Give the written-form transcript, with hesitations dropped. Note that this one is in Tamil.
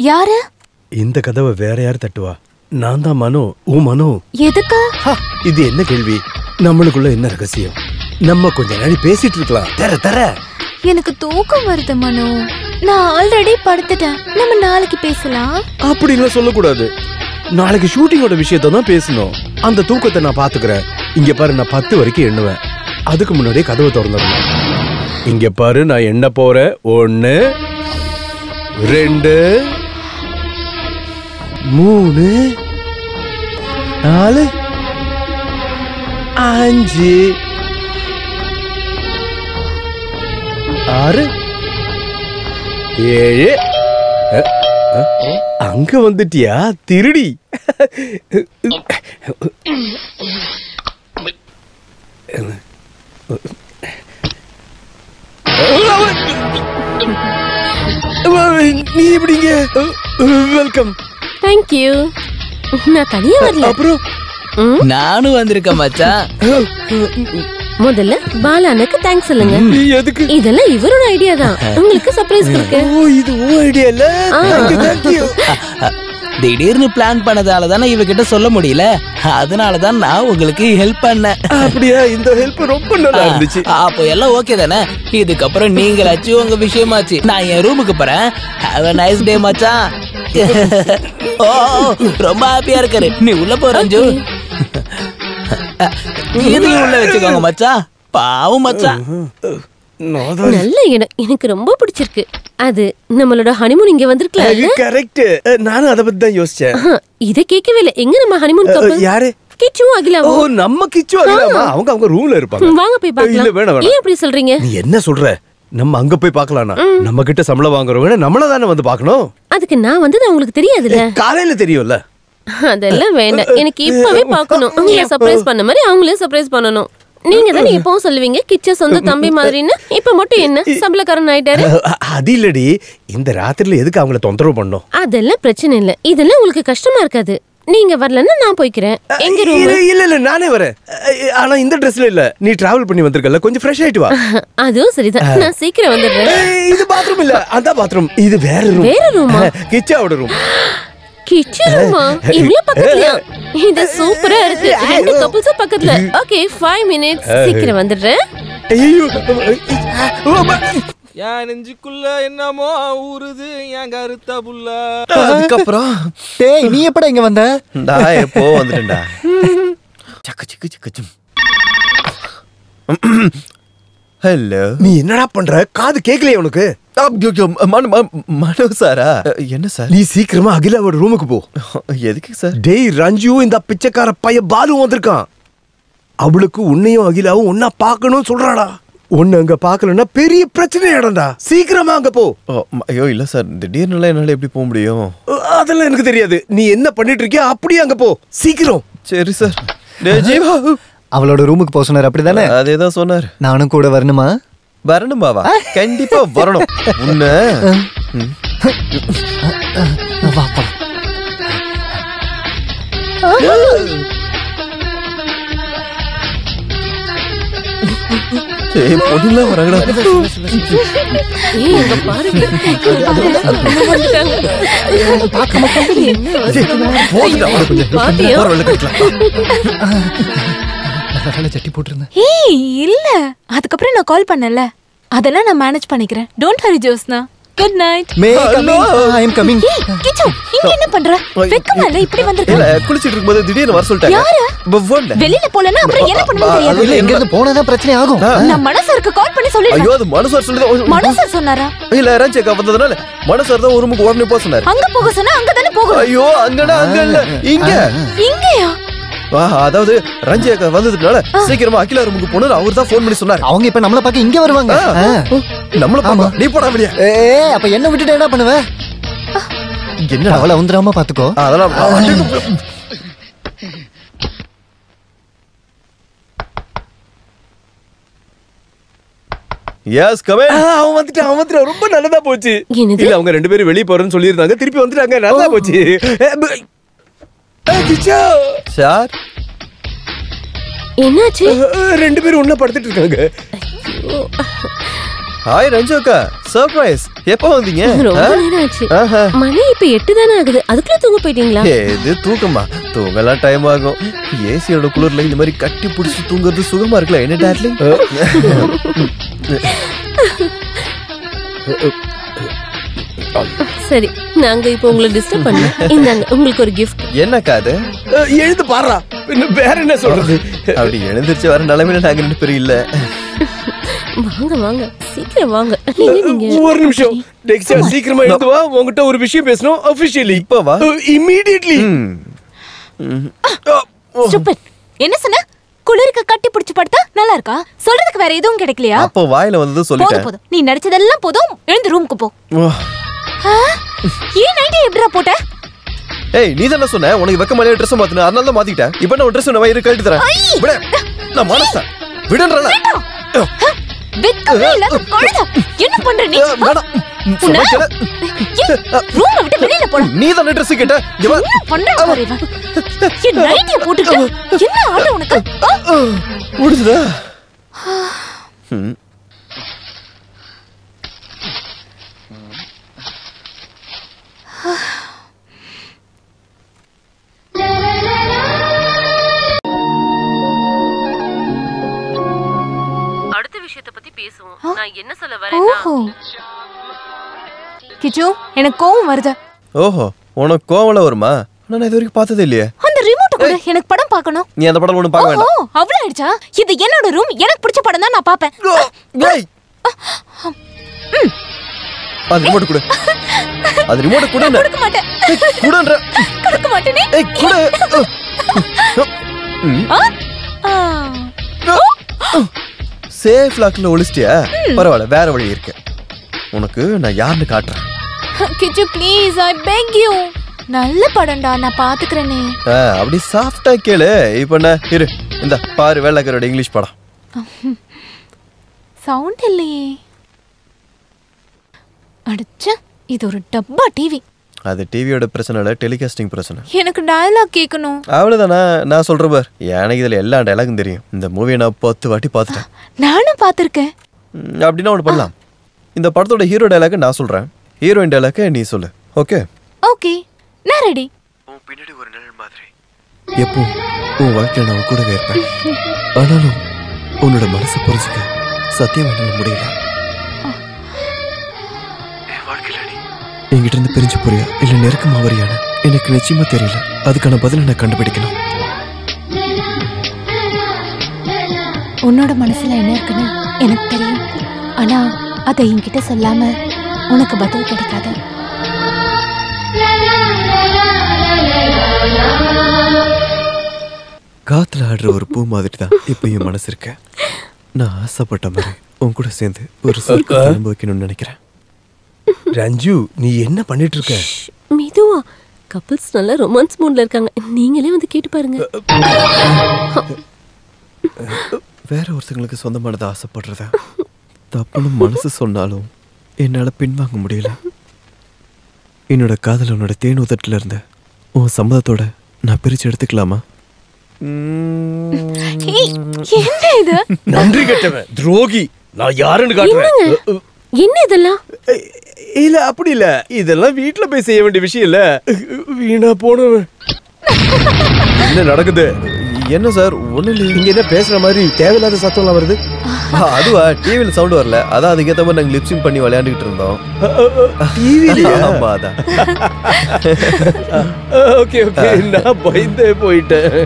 யாரு? இந்த கதவை வேற யார் தட்டுவா? நான் தான் மனோ. மனோ எதுக்கு? இது என்ன கேள்வி? நம்மளுக்குள்ள என்ன ரகசியம்? நம்ம கொஞ்ச நாள் பேசிட்டு இருக்கலாம். தர எனக்கு தூக்கம் வருது மனோ. நான் ஆல்ரெடி படுத்துட்டேன். நம்ம நாளைக்கு பேசலாம். அப்படி எல்லாம் சொல்லக்கூடாது. நாளைக்கு ஷூட்டிங்கோட விஷயத்த தான் பேசணும். அந்த தூக்கத்தை நான் பாத்துக்கிறேன். இங்க பாரு, நான் 10 வரைக்கும் எண்ணுவேன். அதுக்கு முன்னாடியே கதவை திறந்துடணும். இங்க பாரு, நான் எண்ண போறேன். 1 2 3 4 5 6 7. அங்க வந்துட்டியா திருடி? நீ எப்படிங்க? வெல்கம். Thank you. நான் தனியா வரல. அப்புறம் நானும் வந்திருக்கேன் மச்சான். முதல்ல பாலானுக்கு தேங்க்ஸ் சொல்லுங்க. எதுக்கு? இதெல்லாம் இவரோட ஐடியா தான். உங்களுக்கு சர்ப்ரைஸ் இருக்கு. ஓ, இது ஓ ஐடியா இல்ல. Thank you. திடீர்னு பிளான் பண்ணதால தானே இவகிட்ட சொல்ல முடியல. அதனால தான் நான் உங்களுக்கு ஹெல்ப் பண்ணேன். அப்படியா? இந்த ஹெல்ப் ரொம்ப நல்லா இருந்துச்சு. அப்போ எல்லாம் ஓகே தானே? இதுக்கப்புறம் நீங்களாச்சு உங்க விஷயமாச்சு. நான் என் ரூமுக்கு போறேன். ஹேவ் a nice day மச்சான். ஓ, ரொம்ப ஹாப்பியா இருக்காரு. நீ உள்ள போ ரஞ்சு. இதையும் உள்ள வச்சுக்கோங்க மச்சான். பாவம் மச்சான். நல்ல இடம். எனக்கு ரொம்ப பிடிச்சிருக்கு. அது நம்மளோட ஹனிமூன் இங்க வந்திருக்கல. கரெக்ட். நானும் அத பத்தி தான் யோசிச்சேன். இத கேட்கவே இல்ல. எங்க நம்ம ஹனிமூன் கப்பல்? யாரு? கிச்சு அகிலாவோ? ஓ, நம்ம கிச்சு அகிலாமா? அவங்க ரூம்ல இருப்பாங்க. வாங்க போய் பார்க்கலாம். இல்ல வேணாம். ஏன் அப்படி சொல்றீங்க? நீ என்ன சொல்ற? நம்ம அங்க போய் பார்க்கலாம்னா நம்ம கிட்ட சம்பளம் வாங்குறவங்க நம்மள தானே வந்து பார்க்கணும். அதுக்கு நான் வந்தது உங்களுக்கு தெரியாதுல்ல? காலையில தெரியும்ல. அதெல்லாம் வேண்டாம். எனக்கு இப்பவே பார்க்கணும். உங்களை சர்ப்ரைஸ் பண்ண மாதிரி அவங்களே சர்ப்ரைஸ் பண்ணணும். நீங்க தானே எப்பவும் சொல்லுவீங்க கிச்ச சொந்த தம்பி மாதிரின்னு. இப்ப மட்டும் என்ன சம்பளக்காரன் ஆயிட்டாரு? அது இல்லடி, இந்த ராத்திரில எதுக்கு அவங்கள தொந்தரவு பண்ணோம்? அதெல்லாம் பிரச்சனை இல்ல. இதெல்லாம் உங்களுக்கு கஷ்டமா இருக்காது. நீங்க வரலன்னா நான் போய்க்கிறேன். எங்க ரூம்? இல்ல நானே வரேன். ஆனா இந்த ட்ரெஸ்ல இல்ல. நீ டிராவல் பண்ணி வந்திருக்கல, கொஞ்சம் ஃப்ரெஷ் ஆயிட்டு வா. அதுவும் சரிதான். நான் சீக்கிரம் வந்துடுறேன். இது பாத்ரூம் இல்ல, அந்த பாத்ரூம். இது வேற ரூம். வேற ரூமா? கிச்சாவோட ரூம். கிச்சு ரூமா? இவ்ளோ பக்கத்துலயா? இது சூப்பரா இருக்கு. ரெண்டு கப்புள்ஸ் பக்கத்துல. Okay, 5 minutes. சீக்கிரம் வந்துடுறேன். ஐயோ, என் நெஞ்சுக்குள்ள என்னமோ ஊறுது என் கருத்த புள்ள. அதுக்கப்புறம் டேய், நீ எப்படா இங்க வந்த? நான் எப்போ வந்துட்டேன்டா. சக்கு சக்கு சக்கு. ஹலோ. நீ என்னடா பண்ற? காது கேக்கலையே உனக்கு? மனோ சாரா? என்ன சார்? நீ சீக்கிரமா அகிலாவோட ரூமுக்கு போ. எதுக்கு சார்? டேய் ரஞ்சு, இந்த பிச்சைக்கார பைய பாலு வந்திருக்கான். அவளுக்கு உன்னையும் அகிலாவும் ஒன்னா பாக்கணும் சொல்றாடா. ஒன்னு அங்க பாக்கலன்னா பெரிய பிரச்சனை ஆடா. சீக்கிரமா அங்க போ. ஐயோ இல்ல சார், திடீர்னு என்னால எப்படி போக முடியும்? அதெல்லாம் எனக்கு தெரியாது. நீ என்ன பண்ணிட்டு இருக்கியா அப்படியே அங்க போ சீக்கிரம். சரி சார். ஜீவா அவளோட ரூமுக்கு போக சொன்னார் அப்படிதானே? அதேதான் சொன்னார். நானும் கூட வரணுமா? வரணுமாவா? கண்டிப்பா வரணும். உன்ன வா போலாம். பொண்ணுலாம் வரங்கடா. ஏய், இங்க பாருங்க. சட்டி போட்டிருந்தேன். ஏய் இல்ல, அதுக்கப்புறம் நான் கால் பண்ணல. அதெல்லாம் நான் மேனேஜ் பண்ணிக்கிறேன். Don't hurry Josna. Good night. Me coming. I am coming. Kichu, இங்க என்ன பண்ற? வெக்கமா இல்ல இப்படி வந்திருக்க? இல்ல, குளிச்சிட்டு இருக்கும்போது திடீர்னு வர சொல்லிட்டாங்க. யாரு? பவன்ல. வெளியில போலனா அப்புறம் என்ன பண்ணுன்னு தெரியாது. இல்ல, எங்க இருந்து போனா தான் பிரச்சனை ஆகும். நான் மனசருக்கு கால் பண்ணி சொல்லிடுறேன். ஐயோ, அது மனோ சார் சொல்லுது. மனோ சார் சொன்னாரா? இல்ல, ரஞ்சேக்கா வந்ததனால மனோ சார் தான் ஒரு ரூமுக்கு உடனே போக சொன்னாரு. அங்க போக சொன்னா அங்க தானே போகணும். ஐயோ, அங்கடா அங்க இல்ல, இங்க. இங்கயா? அதாவது ரஞ்சேக்கா வந்ததுனால சீக்கிரமா அகிலா ரூமுக்கு போனது அவர் தான் ஃபோன் பண்ணி சொன்னாரு. அவங்க இப்ப நம்மள பார்க்க இங்க வருவாங்க. நம்மள பாப்பா. நீ போடா வெளிய. ஏய், அப்ப என்ன விட்டுட்டு என்ன பண்ணுவ? என்ன அவள வந்துராம பாத்துக்கோ. அதெல்லாம் எஸ் கம் இன். அவன் வந்துட்டான் ரொம்ப நல்லதா போச்சு. என்னது? இல்ல அவங்க 2 பேரும் வெளிய போறேன்னு சொல்லிருந்தாங்க, திருப்பி வந்துட்டாங்க, நல்லா போச்சு. கிச்சா சார் என்னாச்சு? 2 பேரும் ஒண்ணா படுத்துட்டு இருக்காங்க. ஹாய் ரஞ்சு அக்கா, சர்ப்ரைஸ். எப்போ வந்தீங்க? ரொம்ப நேரம் ஆச்சு. ஆஹா. மணி இப்ப 8 தானே ஆகுது, அதுக்குள்ள தூங்க போயிட்டீங்களா? இது தூக்கமா? தூங்கலாம் டைம் ஆகும். ஏசியோட குளிர்ல இந்த மாதிரி கட்டி பிடிச்சி தூங்குறது சுகமா இருக்குல்ல என்ன டார்லிங்? சரி, நாங்க இப்போ உங்களை டிஸ்டர்ப் பண்ணோம். இந்தாங்க உங்களுக்கு ஒரு gift. என்னக்கா அது? எழுந்து பாறா, வேற என்ன சொல்றது? அப்படி எழுந்திருச்சு வர நிலைமையில நாங்க 2 பேரும் இல்ல. வாங்க வாங்க, சீக்கிரம் வாங்க. நீங்க ஒரு நிமிஷம் டெக்ஸா, சீக்கிரமா எழுந்து வா, உன்கிட்ட ஒரு விஷயம் பேசணும் அபிஷியலி. இப்ப வா. இமிடியட்லி. ஸ்டூபிட். என்ன சொன்ன? குளிருக்கு கட்டி பிடிச்சு படுத்தா நல்லா இருக்கா? சொல்றதுக்கு வேற எதுவும் கிடைக்கலையா? அப்ப வாயில வந்தது சொல்லிட்டேன். போதும், நீ நடிச்சதெல்லாம் போதும், எழுந்து ரூமுக்கு போ. ஏன் நைட்டே எப்படிடா போட்ட? ஏய், நீ தான சொன்ன உனக்கு வெக்கமாலே Dress மாத்துன, அதனால தான் மாத்திட்டேன். இப்போ நான் Dress உன்னை வயிறு கழட்டி தரேன். விடு. நான் மனசா விடுன்றல. வெக்கமே இல்லாத கழுதை. என்ன பண்ற நீ? வேணாம். ரூமை விட்டு வெளியில போடா. நீ தான Dress கேட்ட. இங்க வா. என்ன பண்ற பாரு இவன். என் நைட்டே போட்டுக்க. என்ன ஆளு உனக்கு? முடிஞ்சதா? அடுத்த விஷயத்தை பத்தி பேசுவோம். நான் என்ன சொல்ல வரேன்னா, கிச்சு, எனக்கு கோவம் வருது. ஓஹோ, உனக்கு கோவம்ல வருமா? நான் இது வரைக்கும் பார்த்ததே இல்லையே. அந்த ரிமோட் கூட எனக்கு படம் பார்க்கணும். நீ அந்த படம் ஒண்ணு பார்க்க வேண்டாம். அவ்வளவு ஆயிடுச்சா? இது என்னோட ரூம், எனக்கு பிடிச்ச படம் தான் நான் பாப்பேன். ஏய், அது ரிமோட் கொடு. அது ரிமோட் கொடு. கொடுக்க மாட்டேன். குடுன்ற. கொடுக்க மாட்டேனே. ஏய், குடு. சேஃப் லாக்ல ஒளிச்சிட்டியா? பரவாயில்ல, வேற வழி இருக்கு. உனக்கு நான் யாருன்னு காட்டுறேன். கிச்சு ப்ளீஸ், ஐ பெக் யூ. நல்ல படம்டா, நான் பாத்துக்கறேனே. அப்படி சாஃப்ட்டா கேளு. இப்போ நான் இரு, இந்த பாரு வேலைக்காரோட இங்கிலீஷ் படம். சவுண்ட் இல்லையே. அடச்சே, இது ஒரு டப்பா டிவி. அது டிவியோட பிரச்சனை இல்ல, டெலிகாஸ்டிங் பிரச்சனை. எனக்கு டயலாக் கேட்கணும். அவ்வளவுதானா? நான் சொல்றேன் பார், எனக்கு இதுல எல்லா டயலாகும் தெரியும். இந்த மூவியை நான் 10 வாட்டி பார்த்துட்டேன். நானும் பார்த்திருக்கேன். அப்படின்னா ஒன்று பண்ணலாம். இந்த படத்தோட ஹீரோ டயலாக நான் சொல்றேன், ஹீரோயின் டயலாக நீ சொல்லு. ஓகே? ஓகே, நான் ரெடி. உன் பின்னாடி ஒரு நிழல் மாதிரி எப்போ உன் வாழ்க்கையில நான் கூடவே இருப்பேன். ஆனாலும் உன்னோட மனசை புரிஞ்சுக்க சத்தியம் என்னால முடியல. என் வாழ்க்கையில நீ என்கிட்ட இருந்து பிரிஞ்சு போறியா இல்ல நெருக்கமா வரியான எனக்கு நிச்சயமா தெரியல. அதுக்கான பதிலை நான் கண்டுபிடிக்கணும். உன்னோட மனசுல என்ன இருக்குன்னு எனக்கு தெரியும். ஆனா அதை என்கிட்ட சொல்லாம உனக்கு பதில் கிடைக்காது. காத்துல ஆடுற ஒரு பூ மாதிரி தான் இப்ப என் மனசு இருக்க. நான் ஆசைப்பட்ட மாதிரி உன் கூட சேர்ந்து ஒரு சொர்க்கத்தை அனுபவிக்கணும்னு நினைக்கிறேன். ரஞ்சு, நீ என்ன பண்ணிட்டு இருக்க? மெதுவா. கப்பிள்ஸ் நல்லா ரொமான்ஸ் மூட்ல இருக்காங்க, நீங்களே வந்து கேட்டு பாருங்க. வேற ஒருத்தங்களுக்கு சொந்தமானதை ஆசைப்படுறத தப்புன்னு மனசு சொன்னாலும் என்னால பின்வாங்க முடியல. என்னோட காதல் உன்னோட தேன் உதட்டுல இருந்த உன் சம்மதத்தோட நான் பிரிச்சு எடுத்துக்கலாமா? என்ன இது? நன்றி கெட்டவன், துரோகி. நான் யாருன்னு காட்டுறேன். என்ன இதெல்லாம்? இல்ல அப்படி இல்ல, இதெல்லாம் வீட்டுல போய் செய்ய வேண்டிய விஷயம் இல்ல. வீணா போனவன். என்ன நடக்குது? என்ன சார்? ஒண்ணு இல்ல. இங்க என்ன பேசுற மாதிரி தேவையில்லாத சத்தம்லாம் வருது? அதுவா, டிவில சவுண்ட் வரல, அதான் அதுக்கேற்ற மாதிரி நாங்க லிப்சிங் பண்ணி விளையாண்டுக்கிட்டு இருந்தோம். டிவிலயா? ஆமா, அதான். ஓகே ஓகே, நான் பயந்தே போயிட்டேன்.